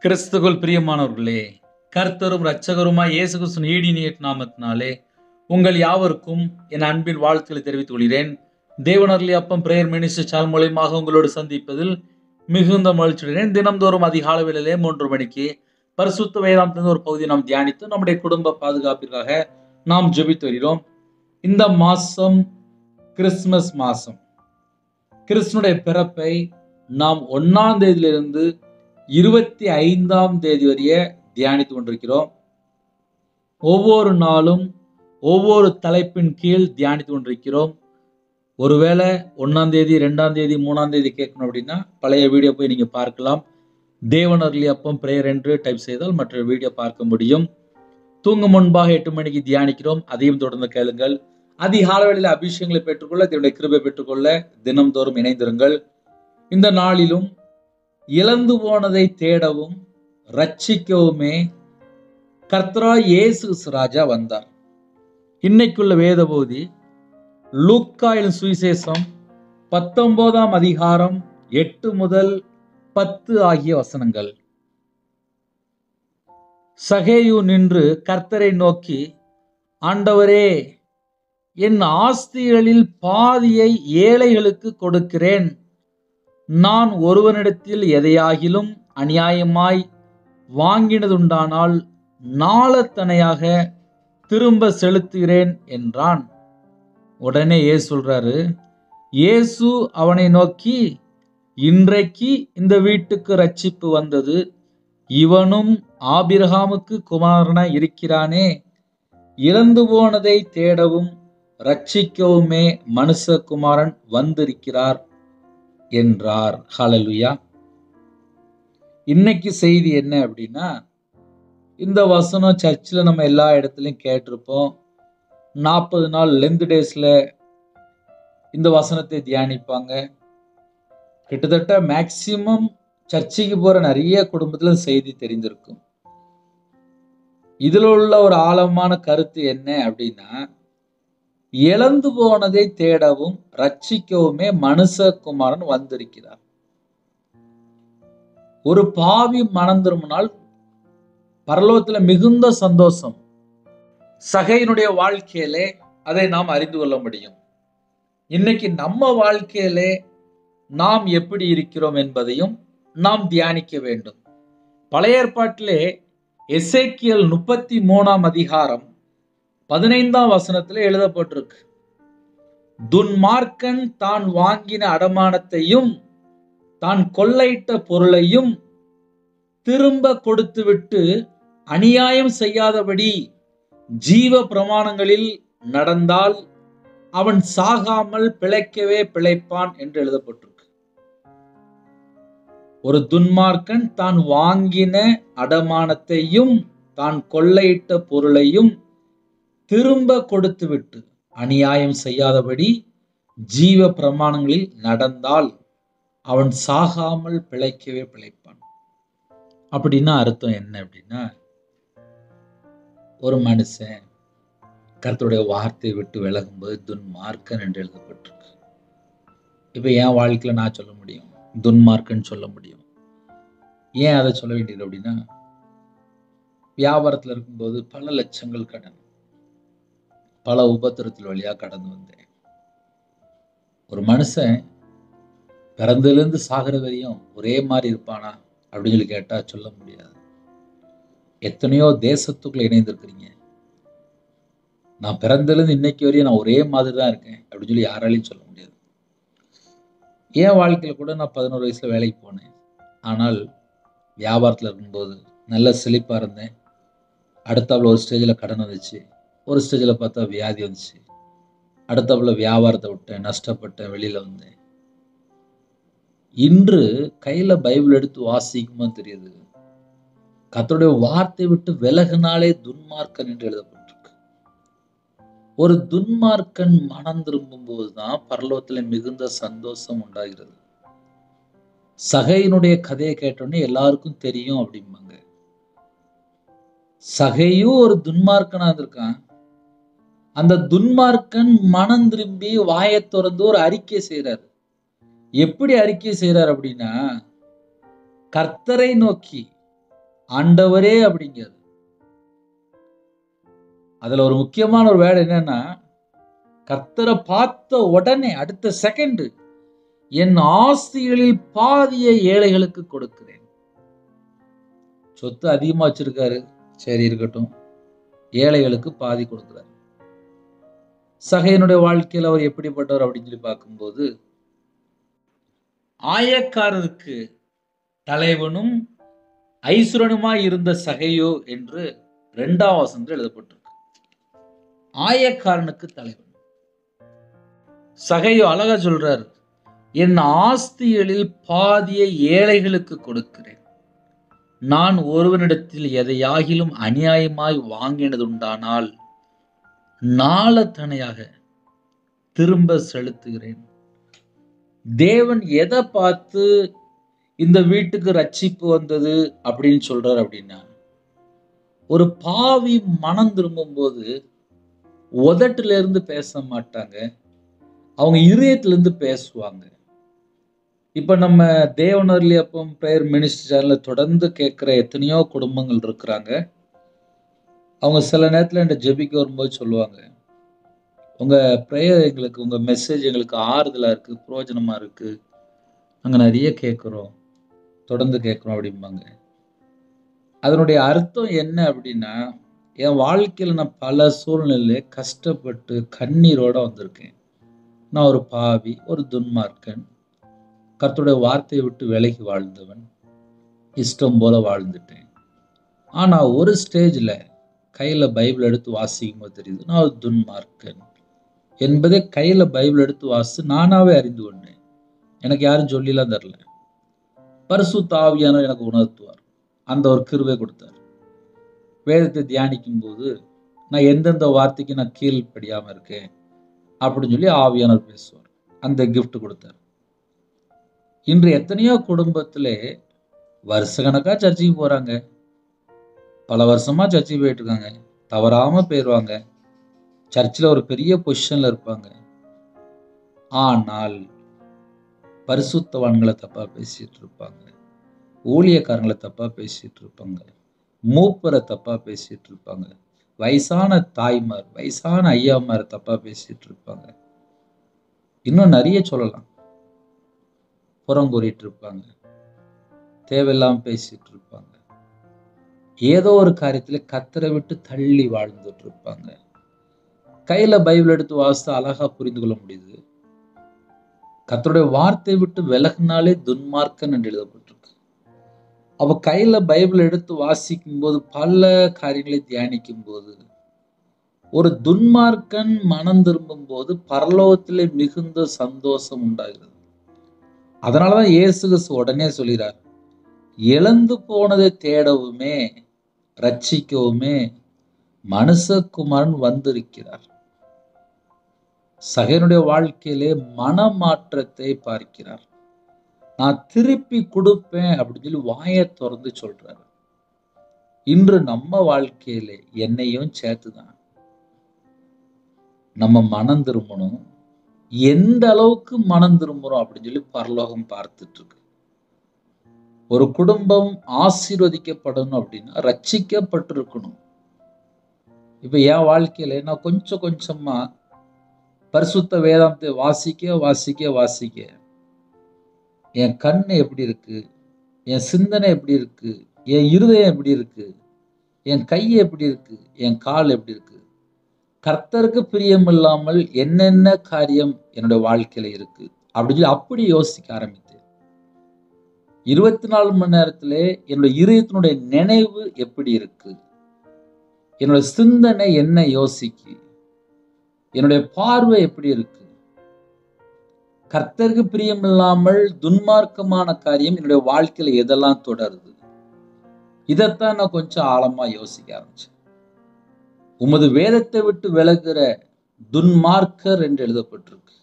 கிறிஸ்துவுக்குள் பிரியமானவர்களே, கர்த்தரும் இரட்சகருமாய் இயேசு கிறிஸ்துவின் ஈடினிய நாமத்தினாலே உங்கள் யாவருக்கும் என் அன்பின் வாழ்த்துக்களை தெரிவித்துக் கொள்கிறேன். தேவனர்லி அப்பம் பிரேயர் மினிஸ்ட்ரி சேனல் மூலமாக உங்களோடு சந்திப்பதில் மிகுந்த மகிழ்ச்சியுடன் தினம்தோறும் அதிகாலை வேளையிலே 3 மணிக்கு பரிசுத்த வேதாந்தத்தின் ஒரு பகுதியை நாம் தியானித்து நம்முடைய குடும்ப பாதுகாப்பிற்காக நாம் ஜெபித்து வருகிறோம். இந்த மாசம் கிறிஸ்துமஸ் மாசம். கிறிஸ்துனுடைய பிறப்பை நாம் 1ஆம் தேதியிலிருந்து 25ஆம் தேதி வரைய தியானித்து கொண்டிருக்கிறோம். ஒவ்வொரு நாளும் ஒவ்வொரு தலைப்பின் கீழ் தியானித்து கொண்டிருக்கிறோம். ஒருவேளை 1ஆம் தேதி 2ஆம் தேதி 3ஆம் தேதி கேட்கணும் அப்படின்னா பழைய வீடியோ போய் நீங்க பார்க்கலாம். தேவனர்லி அப்பம் பிரேயர் என்று டைப் செய்தால் மற்ற வீடியோ பார்க்க முடியும். தூங்கும் முன்பாக 8 மணிக்கு தியானிக்கிறோம். அதையும் தொடர்ந்து கேளுங்கள். அதிகாலை வேளையில் அபிஷேகங்களை பெற்றுக்கொள்ள, தேவனுடைய கிருபை பெற்றுக்கொள்ள தினம்தோறும் இணைந்திருங்கள். இந்த நாளிலும் இழந்து போனதை தேடவும் ரட்சிக்கவுமே கர்த்தராய் இயேசு ராஜா வந்தார். இன்னைக்குள்ள வேத பகுதி லூக்காயின் சுவிசேஷம் 19ஆம் அதிகாரம் 8 முதல் 10 ஆகிய வசனங்கள். சகேயு நின்று கர்த்தரை நோக்கி, ஆண்டவரே, என் ஆஸ்திகளில் பாதியை ஏழைகளுக்கு கொடுக்கிறேன். நான் ஒருவனிடத்தில் எதையாகிலும் அநியாயமாய் வாங்கினதுண்டானால் நாளத்தனையாக திரும்ப செலுத்துகிறேன் என்றான். உடனே இயேசு சொல்றாரு, இயேசு அவனை நோக்கி, இன்றைக்கு இந்த வீட்டுக்கு ரட்சிப்பு வந்தது, இவனும் ஆபிரகாமுக்கு குமாரனாய் இருக்கிறானே. இழந்து போனதை தேடவும் ரட்சிக்கவுமே மனுஷகுமாரன் வந்திருக்கிறார் என்றார். ஹல்லேலூயா. இன்னைக்கு செய்தி என்ன அப்படின்னா, இந்த வசனம் சர்ச்சில் நம்ம எல்லா இடத்துலையும் கேட்டிருப்போம். 40 நாள் லென்த் டேஸ்ல இந்த வசனத்தை தியானிப்பாங்க. கிட்டத்தட்ட மேக்சிமம் சர்ச்சைக்கு போற நிறைய குடும்பத்துல செய்தி தெரிந்திருக்கும். இதுல உள்ள ஒரு ஆழமான கருத்து என்ன அப்படின்னா, இழந்து போனதை தேடவும் ரட்சிக்கவுமே மனுஷகுமாரன் வந்திருக்கிறார். ஒரு பாவி மனம் திரும்பினால் பரலோகத்துல மிகுந்த சந்தோஷம். சகையினுடைய வாழ்க்கையிலே அதை நாம் அறிந்து கொள்ள முடியும். இன்னைக்கு நம்ம வாழ்க்கையிலே நாம் எப்படி இருக்கிறோம் என்பதையும் நாம் தியானிக்க வேண்டும். பழைய ஏற்பாட்டிலே எசேக்கியேல் 33ஆம் அதிகாரம் 15ஆம் வசனத்துல எழுதப்பட்டிருக்கு, துன்மார்க்கன் தான் வாங்கின அடமானத்தையும் தான் கொள்ளையிட்ட பொருளையும் திரும்ப கொடுத்துவிட்டு அநியாயம் செய்யாதபடி ஜீவ பிரமாணங்களில் நடந்தால் அவன் சாகாமல் பிழைக்கவே பிழைப்பான் என்று எழுதப்பட்டிருக்கு. ஒரு துன்மார்க்கன் தான் வாங்கின அடமானத்தையும் தான் கொள்ளையிட்ட பொருளையும் திரும்ப கொடுத்துவிட்டு அநியாயம் செய்யாதபடி ஜீவ பிரமாணங்களில் நடந்தால் அவன் சாகாமல் பிழைக்கவே பிழைப்பான். அப்படின்னா அர்த்தம் என்ன அப்படின்னா, ஒரு மனுஷன் கர்த்தருடைய வார்த்தையை விட்டு விலகும்போது துன்மார்க்கன் என்று எழுதப்பட்டிருக்கு. இப்ப என் வாழ்க்கையில நான் சொல்ல முடியும், துன்மார்க்கன் சொல்ல முடியும். ஏன் அதை சொல்ல வேண்டியது அப்படின்னா, வியாபாரத்துல இருக்கும்போது பல லட்சங்கள் கடன், பல உபத்திரத்தில் வழியா கடந்து வந்தேன். ஒரு மனுஷன் பிறந்ததுலேருந்து சாகிற வரையும் ஒரே மாதிரி இருப்பானா அப்படின்னு சொல்லி கேட்டா சொல்ல முடியாது. எத்தனையோ தேசத்துக்குள்ள இணைந்திருக்கிறீங்க. நான் பிறந்ததுலேருந்து இன்னைக்கு வரையும் நான் ஒரே மாதிரி தான் இருக்கேன் அப்படின்னு சொல்லி யாராலையும் சொல்ல முடியாது. என் வாழ்க்கையில கூட நான் 11 வயசுல வேலைக்கு போனேன். ஆனால் வியாபாரத்துல இருக்கும்போது நல்ல செழிப்பா இருந்தேன். அடுத்தாப்புல ஒரு ஸ்டேஜில் கடன் வந்துச்சு, ஒரு ஸ்டேஜில் பார்த்தா வியாதி வந்துச்சு, அடுத்தாப்புல வியாபாரத்தை விட்டேன், நஷ்டப்பட்டேன், வெளியில வந்தேன். இன்று கையில பைபிள் எடுத்து வாசிக்குமா தெரியுது, கர்த்தருடைய வார்த்தை விட்டு விலகினாலே துன்மார்க்கன் என்று எழுதப்பட்டிருக்கு. ஒரு துன்மார்க்கன் மனம் திரும்பும் போதுதான் பரலோகத்துல மிகுந்த சந்தோஷம் உண்டாகிறது. சகையினுடைய கதையை கேட்டோன்னே எல்லாருக்கும் தெரியும் அப்படிம்பாங்க. சகையும் ஒரு துன்மார்க்கனா இருந்திருக்கான். அந்த துன்மார்க்கன் மனம் திரும்பி வாயை திறந்து ஒரு அறிக்கை செய்யறாரு. எப்படி அறிக்கை செய்யறாரு அப்படின்னா, கர்த்தரை நோக்கி, ஆண்டவரே அப்படிங்கிறது. அதுல ஒரு முக்கியமான ஒரு வேர்டு என்னன்னா, கர்த்தரை பார்த்த உடனே அடுத்த செகண்ட் என் ஆஸ்திகளில் பாதியை ஏழைகளுக்கு கொடுக்கிறேன். சொத்து அதிகமா வச்சிருக்காரு, சரி இருக்கட்டும், ஏழைகளுக்கு பாதி கொடுக்கிறார். சகையனுடைய வாழ்க்கையில் அவர் எப்படிப்பட்டவர் அப்படின்னு சொல்லி பார்க்கும்போது, ஆயக்காரருக்கு தலைவனும் ஐசுரனுமாய் இருந்த சகையோ என்று 2ஆம் வசனத்தில் எழுதப்பட்டிருக்கு. ஆயக்காரனுக்கு தலைவன். சகையோ அழகா சொல்றார், என் ஆஸ்திகளில் பாதியை ஏழைகளுக்கு கொடுக்கிறேன். நான் ஒருவனிடத்தில் எதையாகிலும் அநியாயமாய் வாங்கினதுண்டானால் நாளத்தனையாக திரும்ப செலுத்துகிறேன். தேவன் எதை பார்த்து இந்த வீட்டுக்கு ரட்சிப்பு வந்தது அப்படின்னு சொல்றார் அப்படின்னா, ஒரு பாவி மனம் திரும்பும் போது உதட்டுல இருந்து பேச மாட்டாங்க, அவங்க இருதயத்திலிருந்து பேசுவாங்க. இப்ப நம்ம தேவனர்லி அப்பம் பிரேயர் மினிஸ்ட்ரி சேனல்ல தொடர்ந்து கேட்கிற எத்தனையோ குடும்பங்கள் இருக்கிறாங்க. அவங்க சில நேரத்துல என்கிட்ட ஜெபிக்க வரும்போது சொல்லுவாங்க, உங்க பிரேயர் எங்களுக்கு, உங்க மெசேஜ் எங்களுக்கு ஆறுதலா இருக்கு, பிரயோஜனமா இருக்கு, நாங்க நிறைய கேட்கிறோம், தொடர்ந்து கேட்கிறோம் அப்படிம்பாங்க. அதனுடைய அர்த்தம் என்ன அப்படின்னா, என் வாழ்க்கையில நான் பல சூழ்நிலை கஷ்டப்பட்டு கண்ணீரோட வந்திருக்கேன். நான் ஒரு பாவி, ஒரு துன்மார்க்கன், கர்த்தருடைய வார்த்தையை விட்டு விலகி வாழ்ந்தவன், இஷ்டம் போல வாழ்ந்துட்டேன். ஆனா ஒரு ஸ்டேஜ்ல கையில பைபிள் எடுத்து வாசிக்கும் போது தெரியுது, நான் ஒரு துன்மார்க்கன் என்பதை கையில பைபிள் எடுத்து வாசித்து நானாவே அறிந்து கொண்டேன். எனக்கு யாரும் சொல்லிலாம் தரல, பரிசுத்த ஆவியானவர் எனக்கு உணர்த்துவார். அந்த ஒரு கிருபை கொடுத்தார். வேதத்தை தியானிக்கும் போது நான் எந்தெந்த வார்த்தைக்கு நான் கீழ்ப்படியாம இருக்கேன் அப்படின்னு சொல்லி ஆவியானவர் பேசுவார். அந்த கிஃப்ட் கொடுத்தார். இன்று எத்தனையோ குடும்பத்திலே வருஷக்கணக்கா சர்ச்சைக்கு போறாங்க, பல வருஷமா சர்ச்சைக்கு போயிட்டு இருக்காங்க, தவறாம போயிடுவாங்க, சர்ச்சில் ஒரு பெரிய பொசிஷன்ல இருப்பாங்க. ஆனால் பரிசுத்தவான்களை தப்பா பேசிட்டு இருப்பாங்க, ஊழியக்காரங்களை தப்பா பேசிட்டு இருப்பாங்க, மூப்பரை தப்பா பேசிட்டு இருப்பாங்க, வயசான தாய்மார், வயசான ஐயாமார் தப்பா பேசிட்டு இருப்பாங்க. இன்னும் நிறைய சொல்லலாம். புறங்கூறிட்டு இருப்பாங்க, தேவையில்லாம பேசிட்டு இருப்பாங்க, ஏதோ ஒரு காரியத்துல கர்த்தரை விட்டு தள்ளி வாழ்ந்துட்டு இருப்பாங்க. கையில பைபிள் எடுத்து வாசித்து அழகா புரிந்து கொள்ள முடியுது. கர்த்தருடைய வார்த்தையை விட்டு விலகினாலே துன்மார்க்கன் என்று எழுதப்பட்டிருக்கு. அப்ப கையில பைபிள் எடுத்து வாசிக்கும் போது, பல காரியங்களை தியானிக்கும் போது, ஒரு துன்மார்க்கன் மனம் திரும்பும் போது பரலோகத்திலே மிகுந்த சந்தோஷம் உண்டாகிறது. அதனாலதான் இயேசு கிறிஸ்து உடனே சொல்கிறார், இழந்து போனதை தேடவுமே ரட்சிக்கவுமே மனுஷகுமாரன் வந்திருக்கிறார். சகையனுடைய வாழ்க்கையிலே மனமாற்றத்தை பார்க்கிறார். நான் திருப்பி கொடுப்பேன் அப்படின்னு சொல்லி வாயை திறந்து சொல்றாரு. இன்று நம்ம வாழ்க்கையிலே என்னையும் சேர்த்துதான் நம்ம மனம் திரும்பணும். எந்த அளவுக்கு மனம் திரும்புறோம் அப்படின்னு சொல்லி பரலோகம் பார்த்துட்டு இருக்கு. ஒரு குடும்பம் ஆசீர்வதிக்கப்படணும் அப்படின்னா ரட்சிக்கப்பட்டிருக்கணும். இப்ப என் வாழ்க்கையில நான் கொஞ்சம் கொஞ்சமா பரிசுத்த வேதாந்தத்தை வாசிக்க என் கண்ணு எப்படி இருக்கு, என் சிந்தனை எப்படி இருக்கு, என் இருதயம் எப்படி இருக்கு, என் கை எப்படி இருக்கு, என் கால் எப்படி இருக்கு, கர்த்தருக்கு பிரியம் இல்லாமல் என்னென்ன காரியம் என்னுடைய வாழ்க்கையில இருக்கு அப்படின்னு சொல்லி அப்படி யோசிக்க ஆரம்பித்தேன். 24 மணி நேரத்திலே என்னுடைய இதயத்தினுடைய நினைவு எப்படி இருக்கு, என்னுடைய சிந்தனை என்ன யோசிக்கு, என்னுடைய பார்வை எப்படி இருக்கு, கர்த்தருக்கு பிரியம் இல்லாமல் துன்மார்க்கமான காரியம் என்னுடைய வாழ்க்கையில எதெல்லாம் தொடருது, இதைத்தான் நான் கொஞ்சம் ஆழமா யோசிக்க ஆரம்பிச்சேன். உமது வேதத்தை விட்டு விலகுற துன்மார்க்கர் என்று எழுதப்பட்டிருக்கு.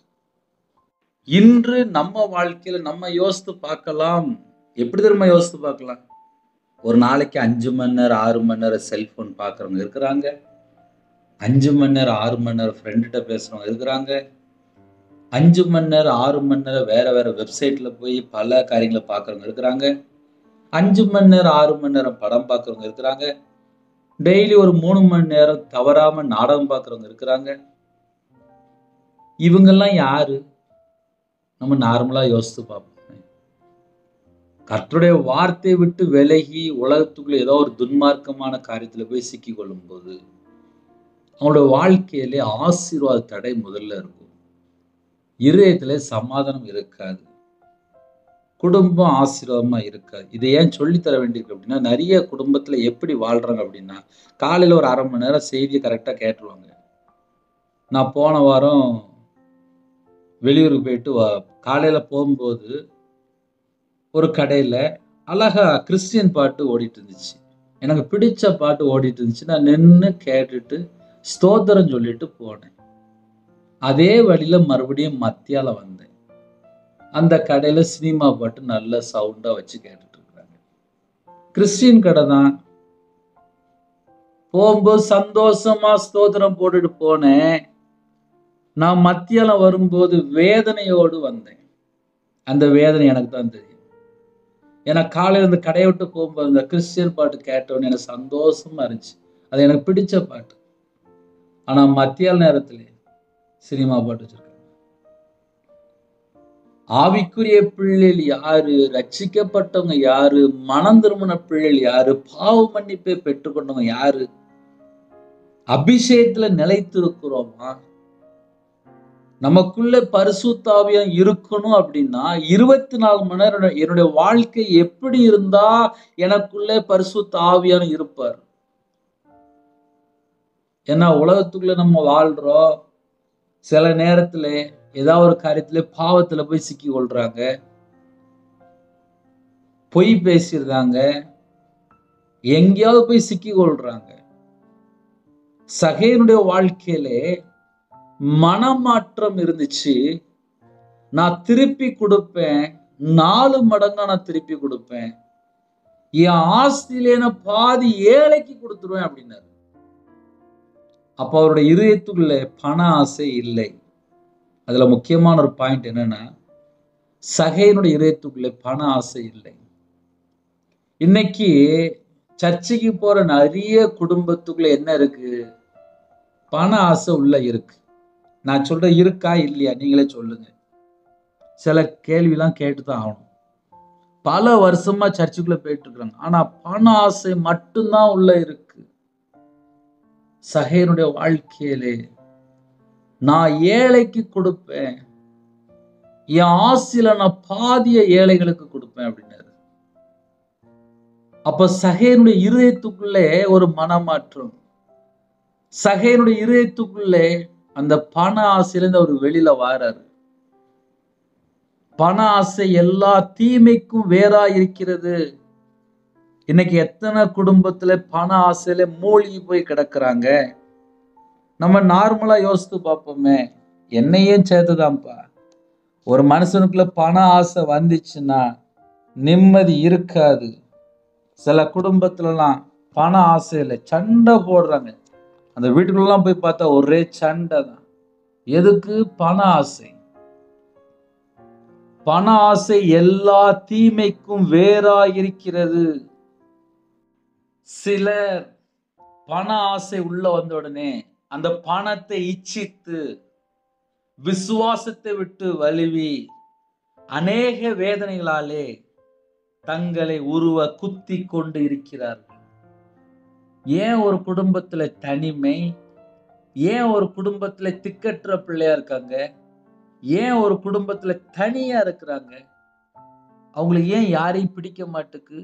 இன்று நம்ம வாழ்க்கையில நம்ம யோசித்து பார்க்கலாம். எப்படி தெரியுமா யோசித்து பார்க்கலாம்? ஒரு நாளைக்கு 5 மணி நேரம் 6 மணி நேரம் செல்போன் பார்க்கறவங்க இருக்கிறாங்க, 5 மணி நேரம் 6 மணி நேரம் ஃப்ரெண்ட்கிட்ட பேசுறவங்க இருக்கிறாங்க, 5 மணி நேரம் 6 மணி நேரம் வேற வேற வெப்சைட்ல போய் பல காரியங்களை பார்க்கறவங்க இருக்கிறாங்க, 5 மணி நேரம் 6 மணி நேரம் படம் பார்க்கறவங்க இருக்கிறாங்க. டெய்லி ஒரு 3 மணி நேரம் தவறாம நாடகம் பார்க்கறவங்க இருக்கிறாங்க. இவங்கெல்லாம் யாரு? நம்ம நார்மலா யோசித்து பார்ப்போம். கர்த்தருடைய வார்த்தையை விட்டு விலகி உலகத்துக்குள்ள ஏதோ ஒரு துன்மார்க்கமான காரியத்துல போய் சிக்கிக் கொள்ளும் போது அவங்களோட வாழ்க்கையிலே ஆசீர்வாத தடை முதல்ல இருக்கும். இருதயத்திலே சமாதானம் இருக்காது. குடும்பம் ஆசீர்வாதமா இருக்காது. இதை ஏன் சொல்லித்தர வேண்டியிருக்கு அப்படின்னா, நிறைய குடும்பத்துல எப்படி வாழ்றாங்க அப்படின்னா, காலையில ஒரு 1/2 மணி நேரம் செய்தியை கரெக்டா கேட்டுருவாங்க. நான் போன வாரம் வெளியூருக்கு போயிட்டு காலையில போகும்போது ஒரு கடையில அழகா கிறிஸ்டியன் பாட்டு ஓடிட்டு இருந்துச்சு. எனக்கு பிடிச்ச பாட்டு ஓடிட்டு இருந்துச்சு. நான் நின்று கேட்டுட்டு ஸ்தோத்திரம் சொல்லிட்டு போனேன். அதே வழியில மறுபடியும் மத்தியால வந்தேன். அந்த கடையில சினிமா பாட்டு நல்ல சவுண்டா வச்சு கேட்டுட்டு இருக்காங்க. கிறிஸ்டியன் கடை தான். போகும்போது சந்தோஷமா ஸ்தோத்திரம் போட்டுட்டு போனேன். நான் மத்தியாலம் வரும்போது வேதனையோடு வந்தேன். அந்த வேதனை எனக்கு தான் தெரியும். ஏன்னா காலையில இந்த கடையை விட்டு போகும்போது இந்த கிறிஸ்டியன் பாட்டு கேட்டோன்னு எனக்கு சந்தோஷமா இருந்துச்சு. அது எனக்கு பிடிச்ச பாட்டு. ஆனா மத்தியால நேரத்துல சினிமா பாட்டு வச்சிருக்காங்க. ஆவிக்குரிய பிள்ளைகள் யாரு? ரட்சிக்கப்பட்டவங்க யாரு? மனம் திரும்பின பிள்ளைகள் யாரு? பாவ மன்னிப்பை பெற்றுக்கொண்டவங்க யாரு? அபிஷேகத்துல நிலைத்திருக்கிறோமா? நமக்குள்ள பரிசுத்த ஆவியான் இருக்கணும் அப்படின்னா 24 மணி நேரம் என்னுடைய வாழ்க்கை எப்படி இருந்தா எனக்குள்ள பரிசுத்த ஆவியான் இருப்பார்? ஏன்னா உலகத்துக்குள்ள நம்ம வாழ்றோம். சில நேரத்துல ஏதாவது ஒரு காரியத்துல பாவத்துல போய் சிக்கி கொள்றாங்க, பொய் பேசிடுறாங்க, எங்கேயாவது போய் சிக்கி கொள்றாங்க. சகேனுடைய வாழ்க்கையிலே மனமாற்றம் இருந்துச்சு. நான் திருப்பி கொடுப்பேன், 4 மடங்கா நான் திருப்பி கொடுப்பேன், என் ஆஸ்தியிலே நான் பாதி ஏழைக்கு கொடுத்துருவேன் அப்படின்னாரு. அப்ப அவருடைய இருதயத்துக்குள்ள பண ஆசை இல்லை. அதுல முக்கியமான ஒரு பாயிண்ட் என்னன்னா, சகேனுடைய இருதயத்துக்குள்ள பண ஆசை இல்லை. இன்னைக்கு சர்ச்சைக்கு போற நிறைய குடும்பத்துக்குள்ள என்ன இருக்கு? பண ஆசை உள்ள இருக்கு. நான் சொல்றேன், இருக்கா இல்லையா நீங்களே சொல்லுங்க. சில கேள்விலாம் கேட்டுதான் ஆகணும். பல வருஷமா சர்ச்சுக்குள்ள போயிட்டு இருக்காங்க, ஆனா பண ஆசை மட்டும்தான் உள்ள இருக்கு. சகேனுடைய வாழ்க்கையிலே நான் ஏழைக்கு கொடுப்பேன், என் ஆசையில நான் பாதிய ஏழைகளுக்கு கொடுப்பேன் அப்படின்னாரு. அப்ப சகேனுடைய இருதயத்துக்குள்ளே ஒரு மனமாற்றம், சகேனுடைய இருதயத்துக்குள்ளே அந்த பண ஆசையிலிருந்து அவர் வெளியில வாராரு. பண ஆசை எல்லா தீமைக்கும் வேறா இருக்கிறது. இன்னைக்கு எத்தனை குடும்பத்துல பண ஆசையில மூழ்கி போய் கிடக்குறாங்க. நம்ம நார்மலா யோசித்து பார்ப்போமே, என்னையும் சேர்த்துதான்ப்பா. ஒரு மனுஷனுக்குள்ள பண ஆசை வந்துச்சுன்னா நிம்மதி இருக்காது. சில குடும்பத்துலலாம் பண ஆசையில சண்டை போடுறாங்க. அந்த வீட்டுக்குள்ளலாம் போய் பார்த்தா ஒரே சண்டை தான். எதுக்கு? பண ஆசை. பண ஆசை எல்லா தீமைக்கும் வேறா இருக்கிறது. சிலர் பண ஆசை உள்ள வந்த உடனே அந்த பணத்தை இச்சித்து விசுவாசத்தை விட்டு வழுவி அநேக வேதனைகளாலே தங்களை உருவ குத்தி கொண்டு இருக்கிறார்கள். ஏன் ஒரு குடும்பத்துல தனிமை? ஏன் ஒரு குடும்பத்துல திக்கற்ற பிள்ளையா இருக்காங்க? ஏன் ஒரு குடும்பத்துல தனியா இருக்கிறாங்க? அவங்களுக்கு ஏன் யாரையும் பிடிக்க மாட்டுக்கு?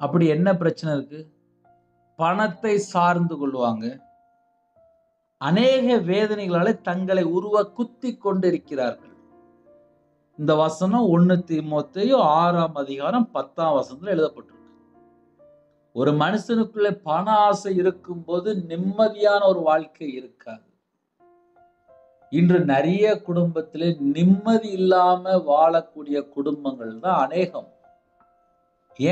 அப்படி என்ன பிரச்சனை இருக்கு? பணத்தை சார்ந்து கொள்வாங்க. அநேக வேதனைகளாலே தங்களை உருவ குத்தி கொண்டு இருக்கிறார்கள். இந்த வசனம் 1 தீமோத்தேயு 6ஆம் அதிகாரம் 10ஆம் வசனத்துல எழுதப்பட்டிருக்கு. ஒரு மனுஷனுக்குள்ள பண ஆசை இருக்கும் போது நிம்மதியான ஒரு வாழ்க்கை இருக்காது. இன்று நிறைய குடும்பத்திலே நிம்மதி இல்லாம வாழக்கூடிய குடும்பங்கள் தான் அநேகம்.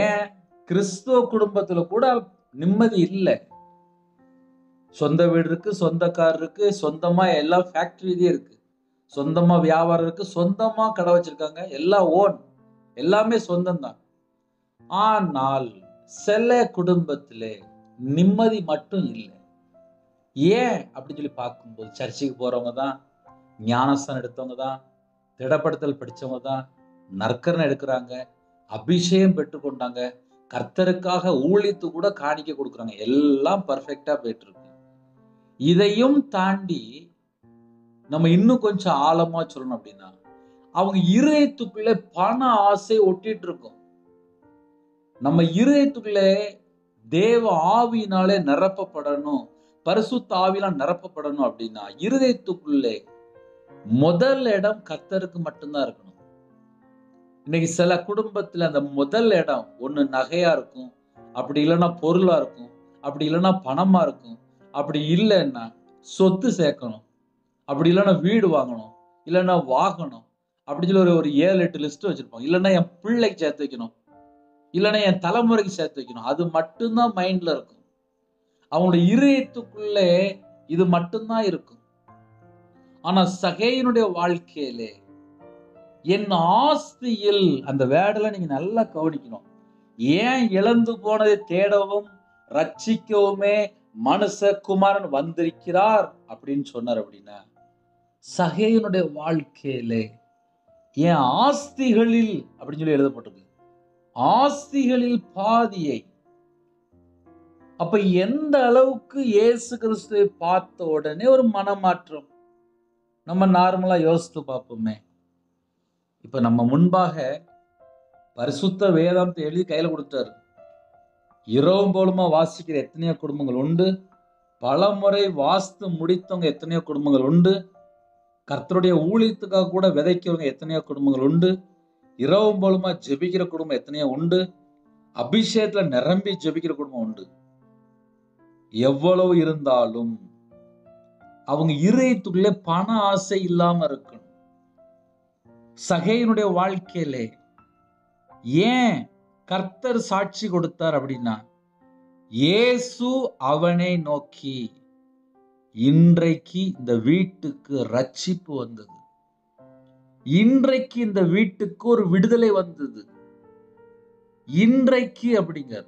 ஏன்? கிறிஸ்துவ குடும்பத்துல கூட நிம்மதி இல்லை. சொந்த வீடு இருக்கு, சொந்த கார் இருக்கு, சொந்தமா எல்லா ஃபேக்டரி இருக்கு, சொந்தமா வியாபாரம் இருக்கு, சொந்தமா கடை வச்சிருக்காங்க, எல்லாம் ஓன், எல்லாமே சொந்தம் தான். ஆனால் சில குடும்பத்திலே நிம்மதி மட்டும் இல்லை. ஏன் அப்படின்னு சொல்லி பார்க்கும்போது, சர்ச்சுக்கு போறவங்க தான், ஞானஸ்தானம் எடுத்தவங்க தான், திடப்படுத்தல் படிச்சவங்க தான், நற்கரணை எடுக்கிறாங்க, அபிஷேகம் பெற்றுக்கொண்டாங்க, கர்த்தருக்காக ஊழித்து கூட காணிக்க கொடுக்குறாங்க. எல்லாம் பர்ஃபெக்டா போயிட்டு இருக்கு. இதையும் தாண்டி நம்ம இன்னும் கொஞ்சம் ஆழமா சொல்லணும் அப்படின்னா, அவங்க இருதயத்துக்குள்ள பண ஆசை ஒட்டிட்டு இருக்கும். நம்ம இருதயத்துக்குள்ள தேவ ஆவியினாலே நிரப்பப்படணும், பரிசுத்த ஆவியால் நிரப்பப்படணும் அப்படின்னா, இருதயத்துக்குள்ளே முதல் இடம் கர்த்தருக்கு மட்டும்தான் இருக்கணும். இன்னைக்கு சில குடும்பத்துல அந்த முதல் இடம் ஒண்ணு நகையா இருக்கும், அப்படி இல்லைன்னா பொருளா இருக்கும், அப்படி இல்லைன்னா பணமா இருக்கும், அப்படி இல்லைன்னா சொத்து சேர்க்கணும், அப்படி இல்லைன்னா வீடு வாங்கணும், இல்லைன்னா வாங்கணும், அப்படின்னு சொல்லி ஒரு 7-8 லிஸ்ட் வச்சிருப்பாங்க. இல்லைன்னா என் பிள்ளைக்கு சேர்த்து வைக்கணும், இல்லைன்னா என் தலைமுறைக்கு சேர்த்து வைக்கணும். அது மட்டும்தான் மைண்ட்ல இருக்கும். அவங்களுடைய இதயத்துக்குள்ளே இது மட்டும்தான் இருக்கும். ஆனா சகேயுனுடைய வாழ்க்கையிலே என் ஆஸ்தியில், அந்த வேடல நீங்க நல்லா கவனிக்கணும். ஏன் இழந்து போனதை தேடவும் ரட்சிக்கவுமே மனுஷகுமாரன் வந்திருக்கிறார் அப்படின்னு சொன்னார் அப்படின்னா, சகேயுனுடைய வாழ்க்கையிலே என் ஆஸ்திகளில் அப்படின்னு சொல்லி எழுதப்பட்டிருக்கு. ஆஸ்திகளில் பாதியை. அப்ப எந்த அளவுக்கு இயேசு கிறிஸ்துவை பார்த்த உடனே ஒரு மனமாற்றம். நம்ம நார்மலா யோசித்து பார்ப்போமே. இப்ப நம்ம முன்பாக பரிசுத்த வேதாந்தத்தை எழுதி கையில கொடுத்தாரு. இரவும் போலுமா வாசிக்கிற எத்தனையோ குடும்பங்கள் உண்டு, பல முறை வாசித்து முடித்தவங்க எத்தனையோ குடும்பங்கள் உண்டு, கர்த்தருடைய ஊழியத்துக்காக கூட விதைக்கிறவங்க எத்தனையோ குடும்பங்கள் உண்டு, இரவும் போலுமா ஜெபிக்கிற குடும்பம் எத்தனையோ உண்டு, அபிஷேகத்துல நிரம்பி ஜெபிக்கிற குடும்பம் உண்டு. எவ்வளவு இருந்தாலும் அவங்க இருதயத்துக்குள்ளே பண ஆசை இல்லாம இருக்கணும். சகேயுனுடைய வாழ்க்கையிலே ஏன் கர்த்தர் சாட்சி கொடுத்தார் அப்படின்னா, இயேசு அவனை நோக்கி, இன்றைக்கு இந்த வீட்டுக்கு ரட்சிப்பு வந்தது, இன்றைக்கு இந்த வீட்டுக்கு ஒரு விடுதலை வந்தது, இன்றைக்கு அப்படிங்கிற.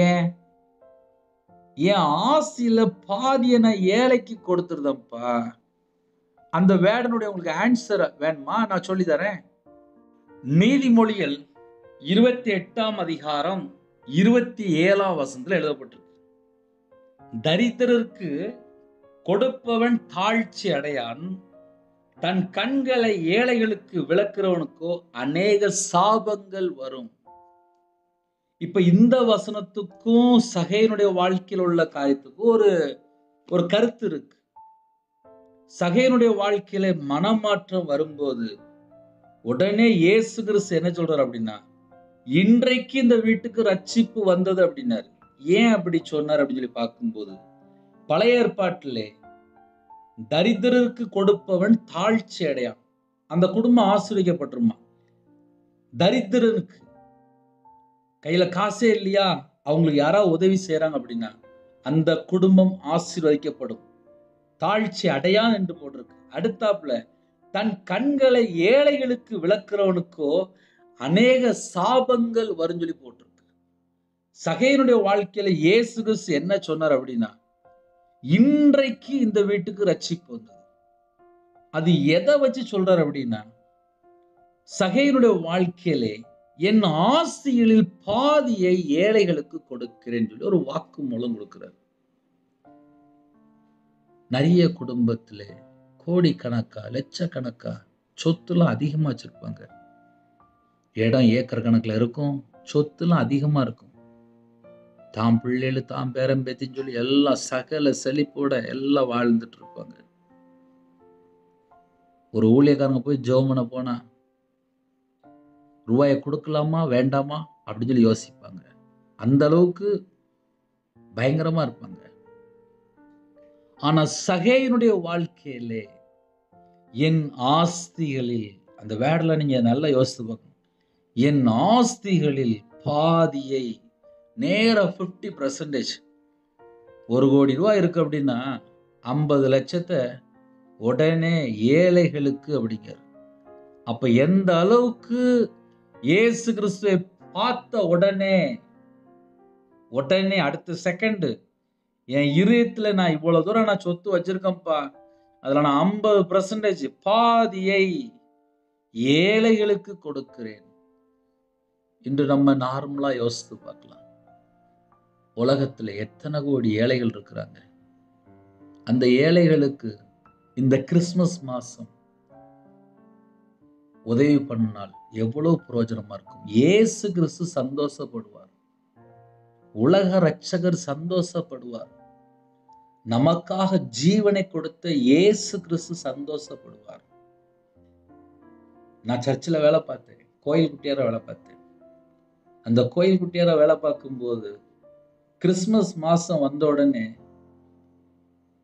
ஏன் என் ஆசையில பாதியை நான் ஏழைக்கு கொடுத்துருதப்பா. அந்த வேடனுடைய உங்களுக்கு ஆன்சர் வேணுமா? நான் சொல்லி தரேன். நீதிமொழிகள் 28ஆம் அதிகாரம் 27ஆம் வசனத்துல எழுதப்பட்டிருக்கு. தரித்திரருக்கு கொடுப்பவன் தாழ்ச்சி அடையான், தன் கண்களை ஏழைகளுக்கு விளக்குறவனுக்கோ அநேக சாபங்கள் வரும். இப்ப இந்த வசனத்துக்கும் சகேயனுடைய வாழ்க்கையில் உள்ள காரியத்துக்கும் ஒரு கருத்து இருக்கு. சகேயனுடைய வாழ்க்கையில மனமாற்றம் வரும்போது உடனே இயேசு கிறிஸ்து என்ன சொல்றாரு அப்படின்னா, இன்றைக்கு இந்த வீட்டுக்கு ரட்சிப்பு வந்தது அப்படின்னாரு. ஏன் அப்படி சொன்னார் அப்படின்னு சொல்லி பார்க்கும்போது, பழைய ஏற்பாட்டிலே தரித்திரருக்கு கொடுப்பவன் தாழ்ச்சி அடையான். அந்த குடும்பம் ஆசீர்வதிக்கப்பட்டிருமா. தரித்திரனுக்கு கையில காசே இல்லையா, அவங்களுக்கு யாராவது உதவி செய்யறாங்க அப்படின்னா அந்த குடும்பம் ஆசீர்வதிக்கப்படும். தாழ்ச்சி அடையான் என்று போட்டிருக்கு. அடுத்தாப்புல தன் கண்களை ஏழைகளுக்கு விளக்குறவனுக்கோ அநேக சாபங்கள் வரும் சொல்லி போட்டிருக்கு. சகேயனுடைய வாழ்க்கையில இயேசு கிறிஸ்து என்ன சொன்னார் அப்படின்னா, இன்றைக்கு இந்த வீட்டுக்கு ரட்சிப்பு வந்தது. அது எதை வச்சு சொல்றாரு அப்படின்னா, சகேயனுடைய வாழ்க்கையிலே என் ஆஸ்திகளில் பாதியை ஏழைகளுக்கு கொடுக்கிறேன்னு சொல்லி ஒரு வாக்கு மூலம் கொடுக்கிறார். நிறைய குடும்பத்திலே கோடிக்கணக்கா லட்சக்கணக்கா சொத்துலாம் அதிகமா வச்சிருப்பாங்க. இடம் ஏக்கர் கணக்குல இருக்கும், சொத்துலாம் அதிகமா இருக்கும். தாம் பிள்ளைகள் தாம் பேரம்பேத்தின்னு சொல்லி எல்லாம் சகல செழிப்போட எல்லாம் வாழ்ந்துட்டு இருப்பாங்க. ஒரு ஊழியக்காரங்க போய் ஜெபம் பண்ண போனா ரூபாயை கொடுக்கலாமா வேண்டாமா அப்படின்னு சொல்லி யோசிப்பாங்க. அந்த அளவுக்கு பயங்கரமா இருப்பாங்க. ஆனா சகேயனுடைய வாழ்க்கையிலே என் ஆஸ்திகளில், அந்த வேர்ட்ல நீங்க நல்லா யோசித்து பார்க்கணும், என் ஆஸ்திகளில் பாதியை, நேர 50%, 1 கோடி ரூபாய் இருக்கு அப்படின்னா 50 லட்சத்தை உடனே ஏழைகளுக்கு அப்படிங்கிற. அப்ப எந்த அளவுக்கு இயேசு கிறிஸ்துவை பார்த்த உடனே அடுத்த செகண்ட் என் இதயத்துல நான் இவ்வளவு தூரம் நான் சொத்து வச்சிருக்கேன்ப்பா, அதுல நான் 50% பாதியை ஏழைகளுக்கு கொடுக்கிறேன். இன்று நம்ம நார்மலா யோசித்து பார்க்கலாம். உலகத்துல எத்தனை கோடி ஏழைகள் இருக்கிறாங்க. அந்த ஏழைகளுக்கு இந்த கிறிஸ்துமஸ் மாசம் உதவி பண்ணால் எவ்வளவு பிரயோஜனமா இருக்கும். இயேசு கிறிஸ்து சந்தோஷப்படுவார். உலக இரட்சகர் சந்தோஷப்படுவார். நமக்காக ஜீவனை கொடுத்த இயேசு கிறிஸ்து சந்தோஷப்படுவார். நான் சர்ச்சில் வேலை பார்த்தேன், கோயில் குட்டியார வேலை பார்த்தேன். அந்த கோயில் குட்டியார வேலை பார்க்கும்போது கிறிஸ்துமஸ் மாசம் வந்த உடனே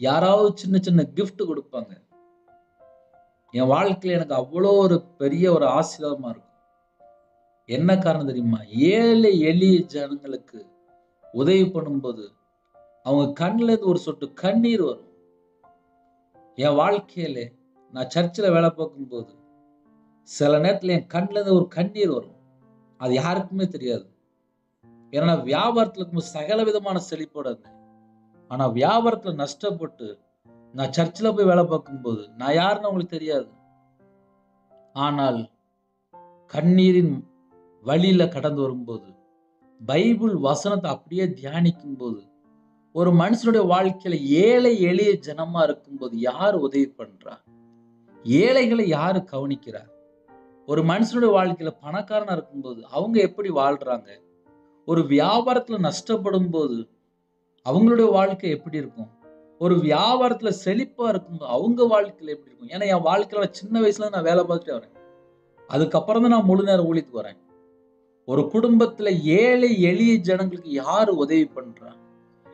யாராவது சின்ன சின்ன கிஃப்ட் கொடுப்பாங்க. என் வாழ்க்கையில எனக்கு அவ்வளோ ஒரு பெரிய ஒரு ஆசீர்வாதமா இருக்கும். என்ன காரணம் தெரியுமா? ஏழை எளிய ஜனங்களுக்கு உதவி பண்ணும்போது அவங்க கண்ணுல இருந்து ஒரு சொட்டு கண்ணீர் வரும். என் வாழ்க்கையில நான் சர்ச்சில் வேலை பார்க்கும்போது சில நேரத்துல என் கண்ணுல இருந்து ஒரு கண்ணீர் வரும். அது யாருக்குமே தெரியாது. ஏன்னா வியாபாரத்துல இருக்கும்போது சகல விதமான செழிப்போட இருந்தேன். ஆனா வியாபாரத்துல நஷ்டப்பட்டு நான் சர்ச்சில் போய் வேலை பார்க்கும்போது நான் யாருன்னு அவங்களுக்கு தெரியாது. ஆனால் கண்ணீரின் வழியில கடந்து வரும்போது பைபிள் வசனத்தை அப்படியே தியானிக்கும் போது ஒரு மனுஷனுடைய வாழ்க்கையில ஏழை எளிய ஜனமா இருக்கும்போது யார் உதவி பண்றா? ஏழைகளை யாரு கவனிக்கிறா? ஒரு மனுஷனுடைய வாழ்க்கையில பணக்காரனா இருக்கும்போது அவங்க எப்படி வாழ்றாங்க? ஒரு வியாபாரத்துல நஷ்டப்படும் போது அவங்களுடைய வாழ்க்கை எப்படி இருக்கும்? ஒரு வியாபாரத்துல செழிப்பா இருக்கும்போது அவங்க வாழ்க்கையில எப்படி இருக்கும்? ஏன்னா என் வாழ்க்கையில சின்ன வயசுல நான் வேலை பார்த்துட்டு வரேன். அதுக்கப்புறம் தான் நான் முழு நேரம் ஊழியத்துக்கு வரேன். ஒரு குடும்பத்துல ஏழை எளிய ஜனங்களுக்கு யாரு உதவி பண்றா?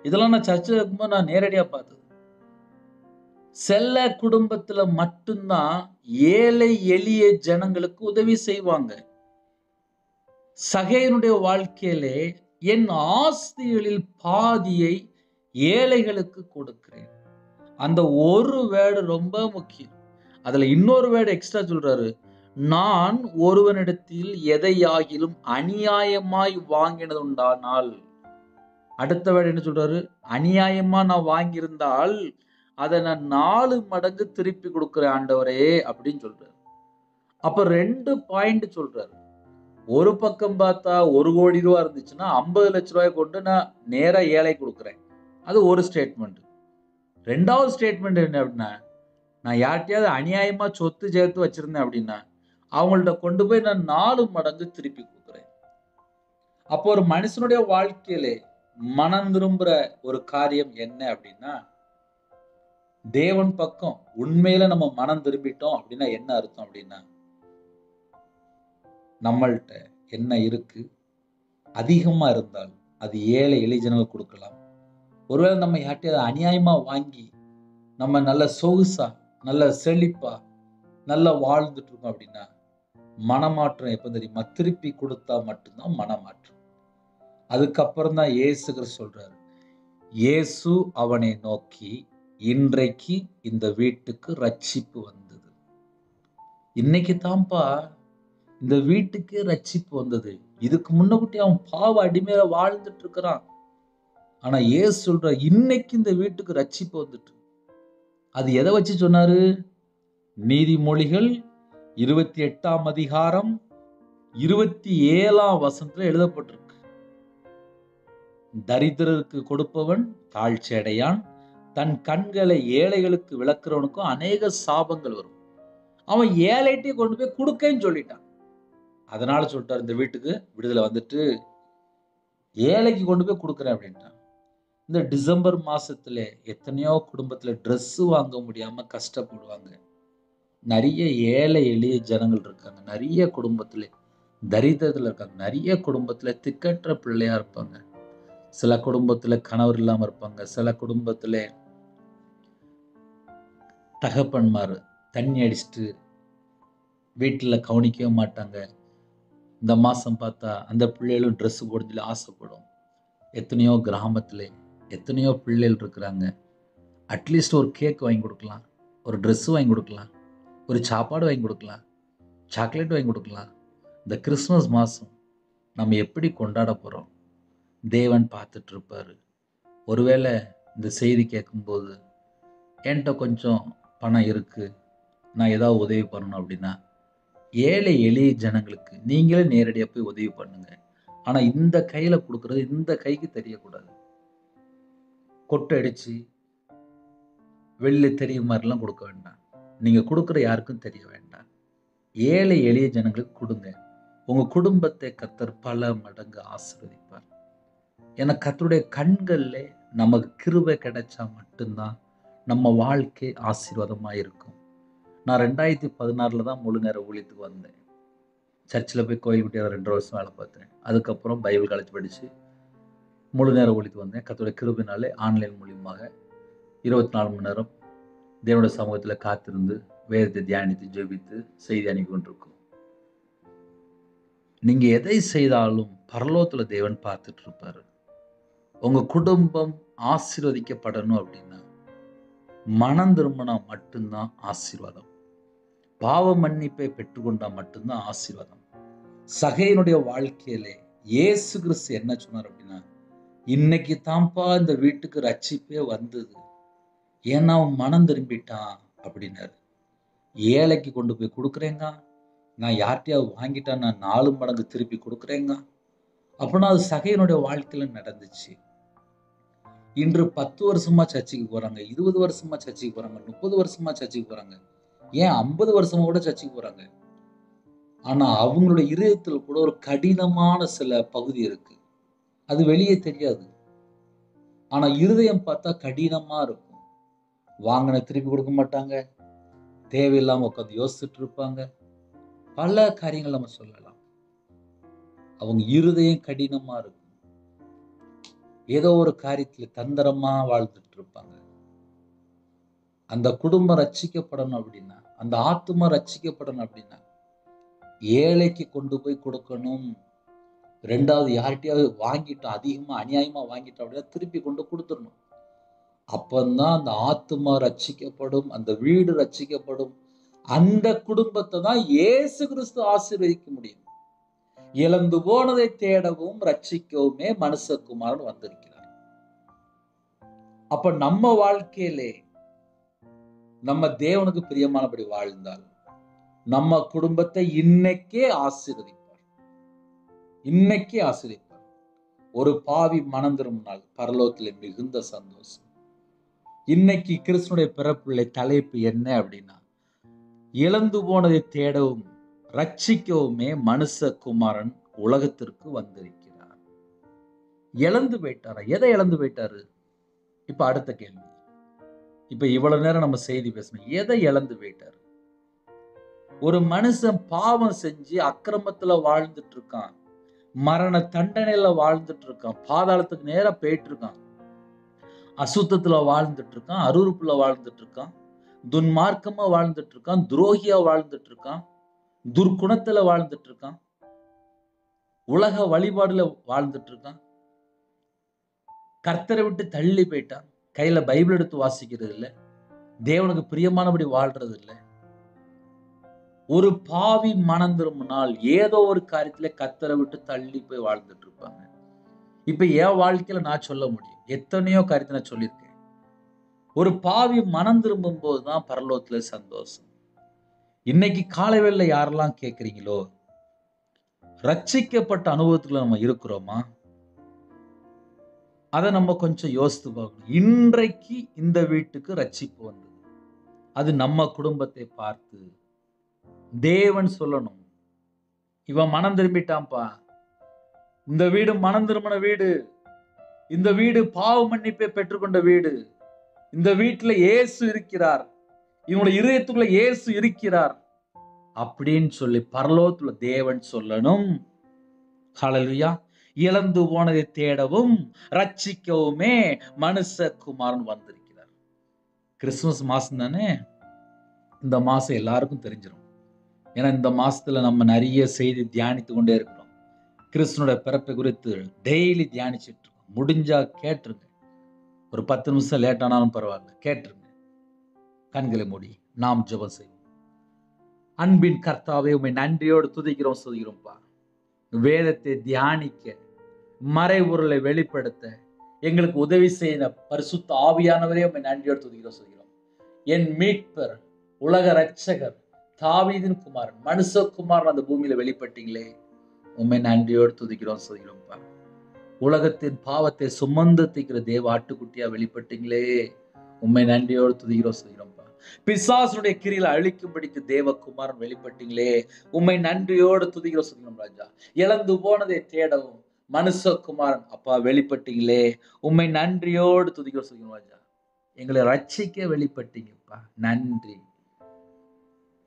இதெல்லாம் நான் சர்ச்சில் இருக்கும்போது நான் நேரடியா பார்த்தது. சில குடும்பத்துல மட்டும்தான் ஏழை எளிய ஜனங்களுக்கு உதவி செய்வாங்க. சகேயனுடைய வாழ்க்கையிலே என் ஆஸ்திகளில் பாதியை ஏழைகளுக்கு கொடுக்கிறேன். அந்த ஒரு வேர்டு ரொம்ப முக்கியம். அதுல இன்னொரு வேர்டு எக்ஸ்ட்ரா சொல்றாரு. நான் ஒருவனிடத்தில் எதையாகிலும் அநியாயமாய் வாங்கினது உண்டானால், அடுத்த வேர்டு என்ன சொல்றாரு? அநியாயமா நான் வாங்கியிருந்தால் அதை நான் 4 மடங்கு திருப்பி கொடுக்கிறேன் ஆண்டவரே அப்படின்னு சொல்றாரு. அப்ப 2 பாயிண்ட் சொல்றாரு. ஒரு பக்கம் பார்த்தா 1 கோடி ரூபாய் இருந்துச்சுன்னா 50 லட்சம் ரூபாய் கொண்டு நான் நேரா ஏழை கொடுக்குறேன். அது ஒரு ஸ்டேட்மெண்ட். 2வது ஸ்டேட்மெண்ட் என்ன அப்படின்னா, நான் யார்கிட்டயாவது அநியாயமா சொத்து சேர்த்து வச்சிருந்தேன் அப்படின்னா அவங்கள்ட்ட கொண்டு போய் நான் 4 மடங்கு திருப்பி கொடுக்குறேன். அப்போ ஒரு மனுஷனுடைய வாழ்க்கையிலே மனம் திரும்புற ஒரு காரியம் என்ன அப்படின்னா, தேவன் பக்கம் உண்மையில நம்ம மனம் திரும்பிட்டோம் அப்படின்னா என்ன அர்த்தம் அப்படின்னா, நம்மள்ட்ட என்ன இருக்கு அதிகமா இருந்தால் அது ஏழை எளிய ஜனங்களுக்கு கொடுக்கலாம். ஒருவேளை நம்ம யார்கிட்டயாவது அநியாயமா வாங்கி நம்ம நல்ல சொகுசா நல்ல செழிப்பா நல்லா வாழ்ந்துட்டு இருக்கோம் அப்படின்னா மனமாற்றம் எப்ப தெரியுமா? திருப்பி கொடுத்தா மட்டும்தான் மனமாற்றம். அதுக்கப்புறம் தான் இயேசு கிறிஸ்து சொல்றாரு. இயேசு அவனை நோக்கி, இன்றைக்கு இந்த வீட்டுக்கு ரட்சிப்பு வந்தது. இன்னைக்கு தான்ப்பா இந்த வீட்டுக்கு ரட்சிப்பு வந்தது. இதுக்கு முன்னக்கூட்டி அவன் பாவ அடிமையில வாழ்ந்துட்டு இருக்கிறான். ஆனா இயேசு சொல்ற, இன்னைக்கு இந்த வீட்டுக்கு ரட்சிப்பு வந்துட்டு. அது எதை வச்சு சொன்னாரு? நீதிமொழிகள் 28ஆம் அதிகாரம் 27ஆம் வசனத்துல எழுதப்பட்டிருக்கு. தரித்திரருக்கு கொடுப்பவன் தாழ்ச்சி அடையான், தன் கண்களை ஏழைகளுக்கு விளக்குறவனுக்கும் அநேக சாபங்கள் வரும். அவன் ஏழைட்டே கொண்டு போய் கொடுக்கன்னு சொல்லிட்டான். அதனால சொல்லிட்டார், இந்த வீட்டுக்கு விடுதலை வந்துட்டு ஏழைக்கு கொண்டு போய் கொடுக்குறேன் அப்படின்ட்டான். இந்த டிசம்பர் மாசத்துல எத்தனையோ குடும்பத்துல ட்ரெஸ் வாங்க முடியாம கஷ்டப்படுவாங்க. நிறைய ஏழை எளிய ஜனங்கள் இருக்காங்க. நிறைய குடும்பத்துல தரித்திரத்துல இருக்காங்க. நிறைய குடும்பத்துல திக்கற்ற பிள்ளையா இருப்பாங்க. சில குடும்பத்துல கணவர் இல்லாம இருப்பாங்க. சில குடும்பத்துல தகப்பன்மார் தண்ணி அடிச்சுட்டு வீட்டுல கவனிக்கவே மாட்டாங்க. இந்த மாசம் பார்த்தா அந்த பிள்ளைகளும் ட்ரெஸ் போடுறதுல ஆசைப்படும். எத்தனையோ கிராமத்துல எத்தனையோ பிள்ளைகள் இருக்கிறாங்க. அட்லீஸ்ட் ஒரு கேக் வாங்கி கொடுக்கலாம், ஒரு ட்ரெஸ் வாங்கி கொடுக்கலாம், ஒரு சாப்பாடு வாங்கி கொடுக்கலாம், சாக்லேட் வாங்கி கொடுக்கலாம். இந்த கிறிஸ்மஸ் மாதம் நம்ம எப்படி கொண்டாட போறோம்? தேவன் பார்த்துட்டு இருப்பாரு. ஒருவேளை இந்த செய்தி கேட்கும்போது என்கிட்ட கொஞ்சம் பணம் இருக்கு, நான் ஏதாவது உதவி பண்ணணும் அப்படின்னா, ஏழை எளிய ஜனங்களுக்கு நீங்களே நேரடியா போய் உதவி பண்ணுங்க. ஆனா இந்த கையில கொடுக்கறது இந்த கைக்கு தெரியக்கூடாது. கொட்டை அடிச்சு வெளில தெரியும் மாதிரிலாம் கொடுக்க வேண்டாம். நீங்க கொடுக்குற யாருக்கும் தெரிய வேண்டாம். ஏழை எளிய ஜனங்களுக்கு கொடுங்க. உங்க குடும்பத்தை கர்த்தர் பல மடங்கு ஆசீர்வதிப்பார். ஏன்னா கர்த்தருடைய கண்கள்ல நமக்கு கிருபை கிடைச்சா மட்டும்தான் நம்ம வாழ்க்கை ஆசீர்வாதமா இருக்கும். நான் 2016 தான் முழு நேர ஊழியத்துக்கு வந்தேன். சர்ச்சில் போய் கோயில்கிட்ட 2 வருஷம் வேலை பார்த்தேன். அதுக்கப்புறம் பைபிள் காலேஜ் படிச்சு முழு நேர ஊழியத்துக்கு வந்தேன். கர்த்தருடைய கிருபையினாலே ஆன்லைன் மூலியமாக 24 மணி நேரம் தேவனுடைய சமூகத்தில் காத்திருந்து வேதத்தை தியானித்து ஜெபித்து செய்தி அனுப்பி கொண்டிருக்கோம். நீங்க எதை செய்தாலும் பரலோகத்துல தேவன் பார்த்துட்டு இருப்பாரு. உங்க குடும்பம் ஆசீர்வதிக்கப்படணும் அப்படின்னா மனம் திரும்பினா மட்டும்தான் ஆசீர்வாதம். பாவ மன்னிப்பை பெற்றுக்கொண்டா மட்டும்தான் ஆசீர்வாதம். சகையினுடைய வாழ்க்கையிலே இயேசு கிறிஸ்து என்ன சொன்னார் அப்படின்னா, இன்னைக்கு தான்ப்பா இந்த வீட்டுக்கு ரட்சிப்பே வந்தது, ஏன்னா அவன் மனம் திரும்பிட்டான் அப்படின்னாரு. ஏழைக்கு கொண்டு போய் கொடுக்குறேங்க, நான் யார்கிட்டயாவது வாங்கிட்டா நான் 4 மடங்கு திருப்பி கொடுக்குறேங்க அப்படின்னா அது சகையினுடைய வாழ்க்கையில நடந்துச்சு. இன்று 10 வருஷமா சர்ச்சுக்கு போறாங்க, 20 வருஷமா சர்ச்சுக்கு போறாங்க, 30 வருஷமா சர்ச்சுக்கு போறாங்க, ஏன் 50 வருஷமா கூட சர்ச்சுக்கு போறாங்க. ஆனா அவங்களுடைய இதயத்தில் கூட ஒரு கடினமான சில பகுதி இருக்கு. அது வெளியே தெரியாது. ஆனா இருதயம் பார்த்தா கடினமா இருக்கும். வாங்கின திருப்பி கொடுக்க மாட்டாங்க, தேவையில்லாம உட்காந்து யோசிச்சுட்டு இருப்பாங்க. பல காரியங்கள் நம்ம சொல்லலாம். அவங்க இருதயம் கடினமா இருக்கும். ஏதோ ஒரு காரியத்துல தந்திரமா வாழ்ந்துட்டு இருப்பாங்க. அந்த குடும்பம் ரட்சிக்கப்படணும் அப்படின்னா, அந்த ஆத்துமா ரட்சிக்கப்படணும் அப்படின்னா, ஏழைக்கு கொண்டு போய் கொடுக்கணும். 2வது யார்கிட்டயாவது வாங்கிட்டோம், அதிகமா அநியாயமா வாங்கிட்டோம் அப்படின்னா திருப்பி கொண்டு கொடுத்துடணும். அப்பந்தான் அந்த ஆத்துமா ரட்சிக்கப்படும், அந்த வீடு ரட்சிக்கப்படும். அந்த குடும்பத்தை தான் இயேசு கிறிஸ்து ஆசீர்வதிக்க முடியும். இழந்து போனதை தேடவும் ரட்சிக்கவுமே மனுஷகுமாரன் வந்திருக்கிறார். அப்ப நம்ம வாழ்க்கையிலே நம்ம தேவனுக்கு பிரியமானபடி வாழ்ந்தால் நம்ம குடும்பத்தை இன்னைக்கே ஆசீர்வதிப்பார். இன்னைக்கே ஆசீர்வதிப்பார். ஒரு பாவி மனம் திரும்பினால் பரலோகத்திலே மிகுந்த சந்தோஷம். இன்னைக்கு கிறிஸ்துனுடைய பிறப்புள்ள தலைப்பு என்ன அப்படின்னா, இழந்து போனதை தேடவும் ரட்சிக்கவுமே மனுஷகுமாரன் உலகத்திற்கு வந்திருக்கிறார். இழந்து போயிட்டாரா? எதை இழந்து போயிட்டாரு? இப்ப அடுத்த கேள்வி. இப்ப இவ்வளவு நேரம் நம்ம செய்தி பேசணும், எதை இழந்து போயிட்டாரு? ஒரு மனுஷன் பாவம் செஞ்சு அக்கிரமத்துல வாழ்ந்துட்டு இருக்கான், மரண தண்டனையில வாழ்ந்துட்டு இருக்கான், பாதாளத்துக்கு நேரா போயிட்டு இருக்கான், அசுத்தத்துல வாழ்ந்துட்டு இருக்கான், அருவருப்புல வாழ்ந்துட்டு இருக்கான், துன்மார்க்கமா வாழ்ந்துட்டு இருக்கான், துரோகியா வாழ்ந்துட்டு இருக்கான், துர்க்குணத்துல வாழ்ந்துட்டு இருக்கான், உலக வழிபாடுல வாழ்ந்துட்டு இருக்கான், கர்த்தரை விட்டு தள்ளி போயிட்டான், கையில பைபிள் எடுத்து வாசிக்கிறது இல்லை, தேவனுக்கு பிரியமானபடி வாழ்றது இல்லை. ஒரு பாவி மனம் திரும்பினால் ஏதோ ஒரு காரியத்துல கர்த்தரை விட்டு தள்ளி போய் வாழ்ந்துட்டு இருப்பாங்க. இப்ப என் வாழ்க்கையில நான் சொல்ல முடியும், எத்தனையோ காரியத்தை நான் சொல்லியிருக்கேன். ஒரு பாவி மனம் திரும்பும் போதுதான் பரலோகத்துல சந்தோஷம். இன்னைக்கு காலை வேளையில யாரெல்லாம் கேட்கிறீங்களோ, ரட்சிக்கப்பட்ட அனுபவத்துல நம்ம இருக்கிறோமா? அதை நம்ம கொஞ்சம் யோசித்து பார்க்கணும். இன்றைக்கு இந்த வீட்டுக்கு ரட்சிப்பு வந்தது, அது நம்ம குடும்பத்தை பார்த்து தேவன் சொல்லணும், இவன் மனம் திரும்பிட்டான்ப்பா, இந்த வீடு மனம் திரும்பின வீடு, இந்த வீடு பாவ மன்னிப்பை பெற்றுக்கொண்ட வீடு, இந்த வீட்டுல இயேசு இருக்கிறார், இவனுடைய இதயத்துக்குள்ள இயேசு இருக்கிறார் அப்படின்னு சொல்லி பரலோகத்துல தேவன் சொல்லணும். ஹல்லேலூயா. இழந்து போனதை தேடவும் ரட்சிக்கவுமே மனுஷகுமாரன் வந்திருக்கிறார். கிறிஸ்துமஸ் மாசம் தானே, இந்த மாசம் எல்லாருக்கும் தெரிஞ்சிடும். ஏன்னா இந்த மாசத்துல நம்ம நிறைய செய்தி தியானித்து கொண்டே இருக்கிறோம். கிறிஸ்துனுடைய பிறப்பை குறித்து டெய்லி தியானிச்சுட்டு இருக்கோம். முடிஞ்சா கேட்டுருங்க. ஒரு 10 நிமிஷம் லேட் ஆனாலும் பரவாயில்ல, கேட்டுருங்க. கண்களை மூடி நாம் ஜெபம் செய்வோம். அன்பின் கர்த்தாவே, உம்மை நன்றியோடு துதிக்கிறோம், ஸ்துதிக்கிறோம்ப்பா. வேதத்தை தியானிக்க, மறைபொருளை வெளிப்படுத்த எங்களுக்கு உதவி செய்த பரிசுத்த ஆவியானவரே உம்மை நன்றியோடு துதிக்கிறோம் சொல்கிறோம். என் மீட்பர், உலக ரட்சகர், தாவீதின் குமாரன், மனுஷகுமாரன் அந்த பூமியில வெளிப்பட்டீங்களே, உம்மை நன்றியோடு துதிக்கிறோம் சொல்கிறோம்ப்பா. உலகத்தின் பாவத்தை சுமந்து தீக்கிற தேவ ஆட்டுக்குட்டியா வெளிப்பட்டீங்களே, உம்மை நன்றியோடு துதிக்கிறோம் சொல்கிறோம்ப்பா. பிசாசுடைய கிரியில அழிக்கும்படிக்கு தேவகுமாரன் வெளிப்பட்டீங்களே, உம்மை நன்றியோடு துதிக்கிறோம் சொல்கிறோம் ராஜா. இழந்து போனதை தேடவும் மனுஷகுமாரன் அப்பா வெளிப்பட்டீங்களே, உம்மை நன்றியோடு துதிக்கிறோம் சொல்கிறோம் ராஜா. எங்களை ரட்சிக்க வெளிப்பட்டீங்கப்பா, நன்றி.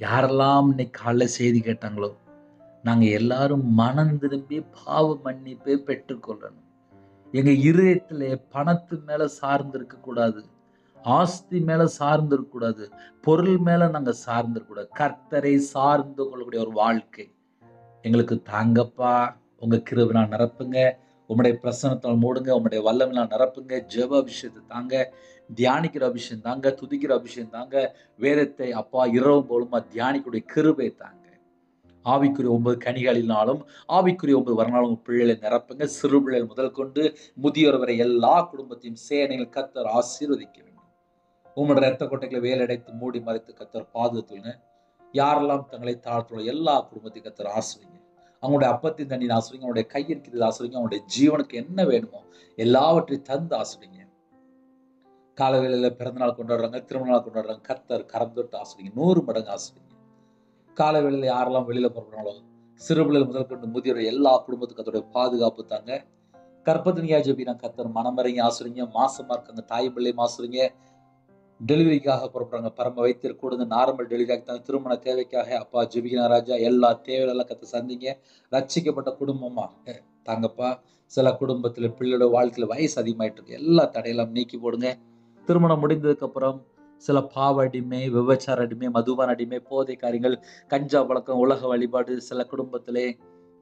யாரெல்லாம் இன்னைக்கு காலைல செய்தி கேட்டாங்களோ, நாங்க எல்லாரும் மனம் திரும்பி பாவ மன்னிப்பை பெற்றுக்கொள்ளணும். எங்க இருதயத்திலே பணத்து மேல சார்ந்து இருக்க கூடாது, ஆஸ்தி மேல சார்ந்து இருக்க கூடாது, பொருள் மேல நாங்க சார்ந்து இருக்க கூடாது. கர்த்தரை சார்ந்து கொள்ளக்கூடிய ஒரு வாழ்க்கை எங்களுக்கு தாங்கப்பா. உங்க கிருபையினால் நிரப்புங்க, உம்முடைய பிரசன்னத்தால் மூடுங்க, உம்முடைய வல்லமையினால் நிரப்புங்க. ஜெப அபிஷேகத்தை தாங்க, தியானிக்கிற அபிஷேகம் தாங்க, துதிக்கிற அபிஷேகம் தாங்க. வேதத்தை அப்பா இரவும் போலுமா தியானிக்கூடிய கிருபை தாங்க. ஆவிக்குரிய 9 கனிகளினாலும் ஆவிக்குரிய 9 வரனாலும் பிள்ளைகளை நிரப்புங்க. சிறு பிள்ளைகள் முதல் கொண்டு முதியோர் வரை எல்லா குடும்பத்தையும் சேனையில் கர்த்தர் ஆசீர்வதிக்க வேண்டும். உம்முடைய இரத்த கொட்டைகளை வேலடைத்து மூடி மறைத்து கர்த்தர் பாதுகாத்துங்க. யாரெல்லாம் தங்களை தாழ்த்துள்ள எல்லா குடும்பத்தையும் கர்த்தர் ஆசீர்வதிங்க. அவங்களுடைய அப்பத்தின் தண்ணீர் ஆசீர்வதிங்க, அவங்களுடைய கையிற்கு ஆசீர்வதிங்க, அவங்களுடைய ஜீவனுக்கு என்ன வேணுமோ எல்லாவற்றையும் தந்து ஆசீர்வதிங்க. காலவேளையில பிறந்த நாள் கொண்டாடுறாங்க, திருமண நாள் கொண்டாடுறாங்க, கர்த்தர் கரம் தொட்டு ஆசீர்வதிங்க, 100 மடங்கு ஆசீர்வதிங்க. காலை வேளையில யாரெல்லாம் வெளியில போறாங்களோ, சிறு பிள்ளைகள் முதல் கொண்டு முதியோர் எல்லா குடும்பத்துக்கும் அதோட பாதுகாப்பு தாங்க. கர்ப்பத்தினியா ஜெபினா கர்த்தர் மனமறைங்க ஆசீர்வதிங்க. மாசமா இருக்காங்க தாய் பிள்ளை ஆசீர்வதிங்க. டெலிவரிக்காக புறப்படுறாங்க, பரம வைத்தியர் கூட நார்மல் டெலிவரி தாங்க. திருமண தேவைக்காக அப்பா ஜெபிக்கிற ராஜா, எல்லா தேவையெல்லாம் கர்த்தர் சந்திங்க. ரட்சிக்கப்பட்ட குடும்பமா தாங்கப்பா. சில குடும்பத்துல பிள்ளையோட வாழ்க்கையில வயசு அதிகமாயிட்டு இருக்கு, எல்லா தடையெல்லாம் நீக்கி போடுங்க. திருமணம் முடிந்ததுக்கு அப்புறம் சில பாவ அடிமை, விபச்சார அடிமை, மதுபான அடிமை, போதை காரியங்கள், கஞ்சா பழக்கம், உலக வழிபாடு, சில குடும்பத்திலே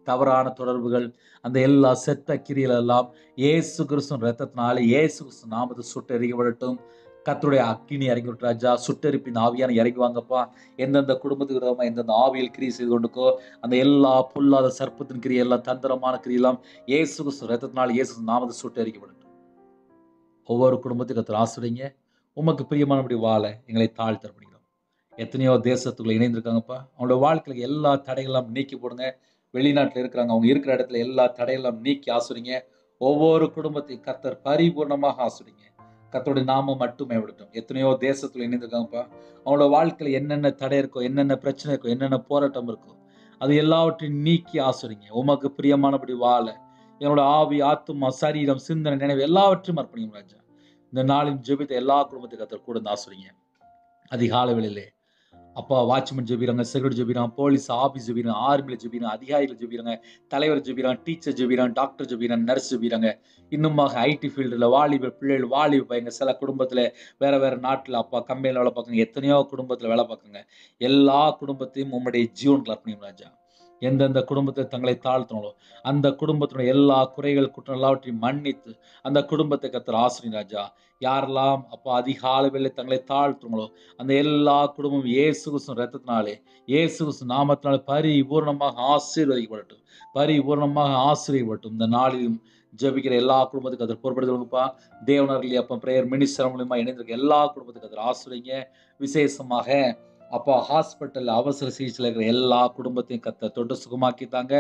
தவறான தொடர்புகள், அந்த எல்லா செத்த கிரியைகள் எல்லாம் இயேசு கிறிஸ்துவின் இரத்தத்தினால இயேசு கிறிஸ்து நாமத்தை சுட்டெரிக்கப்படட்டும். கர்த்தருடைய அக்கினி இறங்கி விட்டு ராஜா, சுட்டெரிப்பின் ஆவியான இறங்கி வாங்கப்பா. எந்தெந்த குடும்பத்துக்கு விரோதமா எந்தெந்த ஆவியில் கிரியை செய்து கொண்டுக்கோ, அந்த எல்லா பொல்லாத சர்ப்பத்தின் கிரியை, எல்லா தந்திரமான கிரியெல்லாம் இயேசு கிறிஸ்து இரத்தத்தினால இயேசு நாமத்தை சுட்டெரிக்கப்படட்டும். ஒவ்வொரு குடும்பத்துக்கு கர்த்தர் ஆசீர்வதிங்க. உமக்கு பிரியமானபடி வாழ எங்களை தாழ்த்தப்படுகிறோம். எத்தனையோ தேசத்துக்குள்ள இணைந்திருக்காங்கப்பா, அவங்களோட வாழ்க்கையில எல்லா தடைகள்லாம் நீக்கி போடுங்க. வெளிநாட்டில் இருக்கிறாங்க, அவங்க இருக்கிற இடத்துல எல்லா தடையெல்லாம் நீக்கி ஆசீர்வதிங்க. ஒவ்வொரு குடும்பத்தையும் கர்த்தர் பரிபூர்ணமாக ஆசீர்வதிங்க. கர்த்தருடைய நாமம் மட்டுமே விடட்டும். எத்தனையோ தேசத்துல இணைந்திருக்காங்கப்பா, அவங்களோட வாழ்க்கையில என்னென்ன தடை இருக்கோ, என்னென்ன பிரச்சனை இருக்கோ, என்னென்ன போராட்டம் இருக்கோ, அது எல்லாவற்றையும் நீக்கி ஆசீர்வதிங்க. உமக்கு பிரியமானபடி வாழ என்னோட ஆவி, ஆத்துமா, சரீரம், சிந்தனை, நினைவு எல்லாவற்றையும் அர்ப்பணிக்கும் ராஜா. இந்த நாளின் ஜெபித்த எல்லா குடும்பத்துக்கு கர்த்தர் கூட ஆசீர்வதிங்க. அதிகாலை வேளையிலே அப்பா வாட்ச்மேன் ஜெபிறாங்க, செக்யூரிட்டி ஜெபிறாங்க, போலீஸ் ஆபீஸ் ஜெபிறாங்க, ஆர்மில ஜெபிறாங்க, அதிகாரிகள் ஜெபிறாங்க, தலைவர் ஜெபிறாங்க, டீச்சர் ஜெபிறாங்க, டாக்டர் ஜெபிறாங்க, நர்ஸ் ஜெபிறாங்க. இன்னுமாக ஐடி ஃபீல்டுல வாலிப பிள்ளைகள், வாலிப பையங்க, சில குடும்பத்துல வேற வேற நாட்டுல அப்பா கம்பெனில வேலை பார்க்குறாங்க, எத்தனையோ குடும்பத்துல வேலை பார்க்குறாங்க. எல்லா குடும்பத்தையும் உம்முடைய ஜீவனுக்குள்ள அர்ப்பணிக்கும் ராஜா. எந்தெந்த குடும்பத்தை தங்களை தாழ்த்தினாலோ அந்த குடும்பத்தினுடைய எல்லா குறைகள் குற்றம் எல்லாவற்றையும் மன்னித்து அந்த குடும்பத்தை கர்த்தர் ஆசீர்வதிங்க ராஜா. யாரெல்லாம் அப்பா அதிகாலை வேளை தங்களை தாழ்த்துங்களோ அந்த எல்லா குடும்பமும் இயேசு கிறிஸ்துவின் இரத்தத்தினாலே, இயேசு கிறிஸ்து நாமத்தினாலே பரிபூர்ணமாக ஆசீர்வதிக்கப்படட்டும், பரிபூர்ணமாக ஆசீர்வதிக்கப்படட்டும். இந்த நாளிலும் ஜெபிக்கிற எல்லா குடும்பத்துக்கு அதை பொறுப்படுத்துவாங்கப்பா. தேவனர்களே அப்பா பிரேயர் மினிஸ்டர் மூலமா இணைந்திருக்க எல்லா குடும்பத்துக்கு அதை ஆசீர்வதிங்க. விசேஷமாக அப்பா ஹாஸ்பிட்டல் அவசர சிகிச்சையில் இருக்கிற எல்லா குடும்பத்தையும் கர்த்தர் தொட்டு சுகமாக்கித்தாங்க.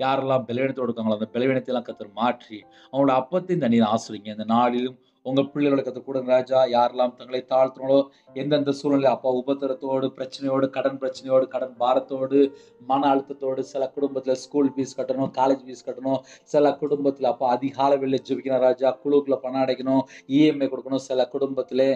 யாரெல்லாம் பலவீனத்தோடு இருக்காங்களோ அந்த பலவீனத்தை எல்லாம் கர்த்தர் மாற்றி அவங்களோட அப்பத்தையும் தண்ணீர் ஆசீர்வதிங்க. இந்த நாளிலும் உங்க பிள்ளைகளோட கர்த்தர் கூட ராஜா. யாரெல்லாம் தங்களை தாழ்த்தினாலோ, எந்தெந்த சூழ்நிலை அப்பா உபத்திரத்தோடு, பிரச்சனையோடு, கடன் பிரச்சனையோடு, கடன் பாரத்தோடு, மன அழுத்தத்தோடு, சில குடும்பத்துல ஸ்கூல் ஃபீஸ் கட்டணும், காலேஜ் ஃபீஸ் கட்டணும், சில குடும்பத்துல அப்பா அதிகாலை வெளில ஜெபிக்கணும் ராஜா, குழுக்குள்ள பணம் அடைக்கணும், இஎம்ஐ கொடுக்கணும், சில குடும்பத்திலே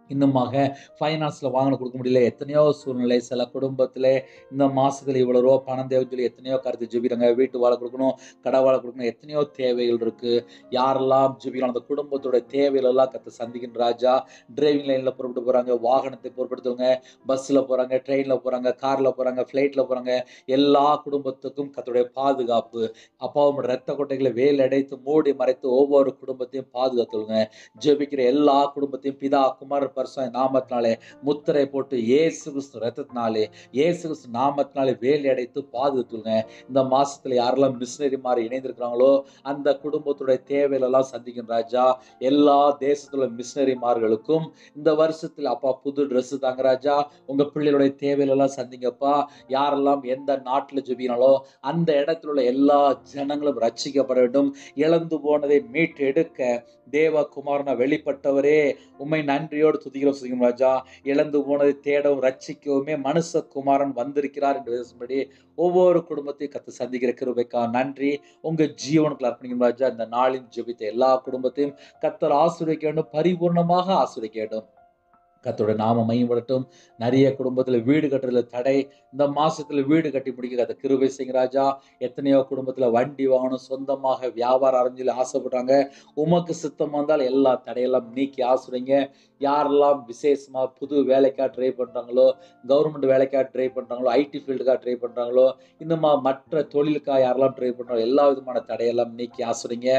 இன்னுமாக ஃபைனான்ஸ்ல வாங்கின கொடுக்க முடியல, எத்தனையோ சூழ்நிலை. சில குடும்பத்துல இந்த மாசத்துல இவ்வளவு ரூபா பணம் தேவைன்னு சொல்லி எத்தனையோ கருத்து ஜெபிறாங்க. வீட்டு வாழை கொடுக்கணும், கடை வாழை கொடுக்கணும், எத்தனையோ தேவைகள் இருக்கு. யாரெல்லாம் ஜெபிக்கலாம் அந்த குடும்பத்தோட தேவைகள் எல்லாம் கர்த்தர் சந்திக்கின்ற ராஜா. டிரைவிங் லைன்ல புறப்பட்டு போறாங்க, வாகனத்தை பொறுப்படுத்துவங்க, பஸ்ல போறாங்க, ட்ரெயின்ல போறாங்க, கார்ல போறாங்க, பிளைட்ல போறாங்க, எல்லா குடும்பத்துக்கும் கர்த்தருடைய பாதுகாப்பு அப்பாவோட ரத்த கொட்டைகளை வேல் அடைத்து மூடி மறைத்து ஒவ்வொரு குடும்பத்தையும் பாதுகாத்துங்க. ஜெபிக்கிற எல்லா குடும்பத்தையும் பிதா, குமார், பரிசுத்த நாமத்தினாலே முத்திரை போட்டு இயேசு கிறிஸ்து ரத்தத்தினாலே இயேசு கிறிஸ்து நாமத்தினாலே வேலி அடைத்து பாதுகாத்துங்க. இந்த மாசத்துல யாரெல்லாம் மிஷினரி மாதிரி இணைந்திருக்கிறாங்களோ அந்த குடும்பத்துடைய தேவைகள் எல்லாம் சந்திக்கும் ராஜா. எல்லா தேசத்துல மிஷினரிமார்களுக்கும் இந்த வருஷத்துல அப்பா புது ட்ரெஸ் தாங்க ராஜா. உங்க பிள்ளைகளுடைய தேவைகள் எல்லாம் சந்திங்கப்பா. யாரெல்லாம் எந்த நாட்டுல ஜெபினாலோ அந்த இடத்துல உள்ள எல்லா ஜனங்களும் ரட்சிக்கப்பட வேண்டும். இழந்து போனதை மீட்டு எடுக்க தேவகுமாரனா வெளிப்பட்டவரே உம்மை நன்றியோடு துதிக்கிறோம் ராஜா. இழந்து போனதை தேடவும் ரட்சிக்கவுமே மனுஷகுமாரன் வந்திருக்கிறார் என்று பேசும்படி ஒவ்வொரு குடும்பத்தையும் கத்து சந்திக்கிற கிருபைக்கா நன்றி. உங்க ஜீவனுக்குள்ள அர்ப்பணிக்கும் ராஜா. இந்த நாளின் ஜெபித்த எல்லா குடும்பத்தையும் கர்த்தர் ஆசீர்வதிக்க வேண்டும், பரிபூர்ணமாக ஆசீர்வதிக்க வேண்டும். கர்த்தருடைய நாமம் மகிமைப்படட்டும். நிறைய குடும்பத்துல வீடு கட்டுறதுல தடை, இந்த மாசத்துல வீடு கட்டி முடிக்க கர்த்தர் கிருபை செய்யுங்க ராஜா. எத்தனையோ குடும்பத்துல வண்டி வாங்கணும், சொந்தமாக வியாபாரம் ஆரம்பிச்சு ஆசைப்படுறாங்க. உமக்கு சித்தம் வந்தால் எல்லா தடையெல்லாம் நீக்கி ஆசீர்வதிங்க. யாரெல்லாம் விசேஷமா புது வேலைக்காக ட்ரை பண்றாங்களோ, கவர்மெண்ட் வேலைக்காக ட்ரை பண்றாங்களோ, ஐடி ஃபீல்டுக்காக ட்ரை பண்றாங்களோ, இந்த மற்ற தொழிலுக்காக யாரெல்லாம் ட்ரை பண்றாங்களோ எல்லா விதமான தடையெல்லாம் நீக்கி ஆசீர்வதிங்க.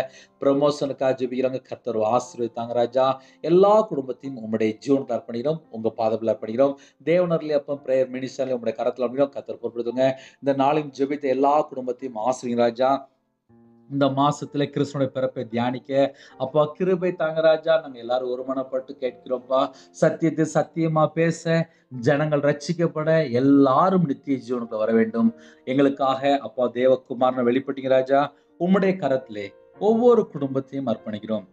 ப்ரமோஷனுக்காக ஜெபிக்கிறாங்க, கர்த்தர் ஆசீர்வதித்தாங்க ராஜா. எல்லா குடும்பத்தையும் உம்முடைய ஜீவனுக்கு அர்ப்பணிக்கிறோம், உங்க பாதத்தில் அர்ப்பணிக்கிறோம். தேவனர்லி அப்பம் பிரேயர் மினிஸ்டர்ல உங்களுடைய கரத்தில் அர்ப்பணிக்கிறோம். கர்த்தர் பொறுப்படுத்துங்க. இந்த நாளின் ஜெபித்த எல்லா குடும்பத்தையும் ஆசீர்வதிங்க ராஜா. இந்த மாசத்துல கிறிஸ்துவோட பிறப்பை தியானிக்க அப்பா கிருபை தாங்க ராஜா. நாங்க எல்லாரும் ஒருமனப்பட்டு கேட்கிறோம்ப்பா. சத்தியத்தை சத்தியமா பேச, ஜனங்கள் ரட்சிக்கப்பட, எல்லாரும் நித்திய ஜீவனுக்கு வர வேண்டும். எங்களுக்காக அப்பா தேவகுமாரனை வெளிப்பட்டீங்க ராஜா. உம்முடைய கரத்திலே ஒவ்வொரு குடும்பத்தையும் அர்ப்பணிக்கிறோம்.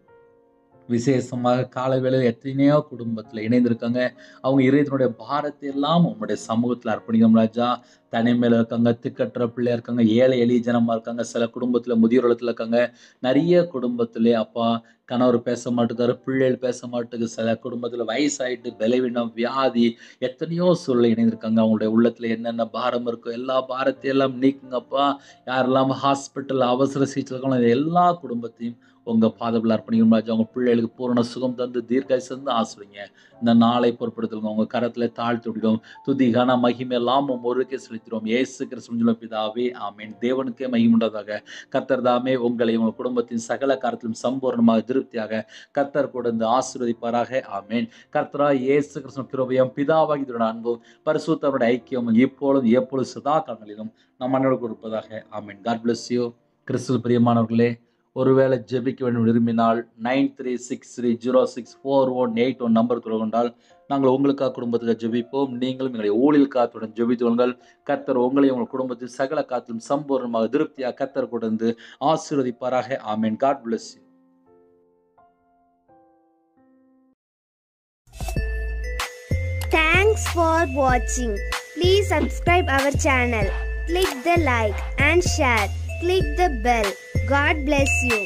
விசேஷமாக கால வேளையில் எத்தனையோ குடும்பத்துல இணைந்திருக்காங்க. அவங்க இதயத்தினுடைய பாரத்தை எல்லாம் உங்களுடைய சமூகத்துல அர்ப்பணிக்கும் ராஜா. தனிமையில இருக்காங்க, திக்கற்ற பிள்ளையா இருக்காங்க, ஏழை எளிய ஜனமா இருக்காங்க. சில குடும்பத்துல முதியோர் இல்லத்துல இருக்காங்க. நிறைய குடும்பத்திலே அப்பா கணவர் பேச மாட்டேங்காரு, பிள்ளைகள் பேச மாட்டேங்குது. சில குடும்பத்துல வயசாயிட்டு பலவீனம், வியாதி, எத்தனையோ சூழ்நிலை இணைந்திருக்காங்க. அவங்களுடைய உள்ளத்துல என்னென்ன பாரம் இருக்கோ எல்லா பாரத்தையும் எல்லாம் நீக்குங்கப்பா. யாரெல்லாம் ஹாஸ்பிட்டல் அவசர சிகிச்சை இருக்காங்களோ எல்லா குடும்பத்தையும் உங்க பாதத்தில் அர்ப்பணிக்கும் ராஜா. உங்க பிள்ளைகளுக்கு பூரண சுகம் தந்து தீர்க்காய் சேர்ந்து ஆசிரிங்க. இந்த நாளை பொறுப்படுத்துங்க. உங்க கரத்துல தாழ்த்தி விடுகிறோம். துதி கன மகிமை எல்லாம் ஒருக்கே செலுத்திடுவோம். இயேசு கிறிஸ்துவின் பிதாவே ஆமென். தேவனுக்கே மகிமையுண்டதாக. கர்த்தர் தாமே உங்களை உங்க குடும்பத்தின் சகல காரியத்திலும் சம்பூர்ணமாக திருப்தியாக கர்த்தர் கொடுத்து ஆசீர்வதிப்பாராக. ஆமென். கர்த்தரா இயேசு கிறிஸ்துவின் கிருபையும் பிதாவாகிய தேவனுடைய அன்பும் பரிசுத்தருடைய ஐக்கியமும் எப்பொழுதும் சதா காலங்களிலும் நம் அனைவருக்கும் இருப்பதாக. ஆமென். God bless you. கிறிஸ்துவில் பிரியமானவர்களே, ஒருவேளை ஜெபிக்க வேண்டும் விரும்பினால் 9363064181 நம்பர் தொடர்பு கொண்டால் நாங்கள் உங்களுக்காக குடும்பத்துக்காக ஜெபிப்போம். நீங்களும் எங்களுடைய ஊழியல் காத்துடன் ஜெபித்துவங்கள். கர்த்தர் உங்களையும் உங்கள் குடும்பத்தில் சகல காத்திலும் சம்பூர்ணமாக திருப்தியாக கர்த்தர் கொடுத்து ஆசீர்வதிப்பாராக. Amen. God bless you. Thanks for watching. Please subscribe our channel. Click the like and share. Click the bell. God bless you.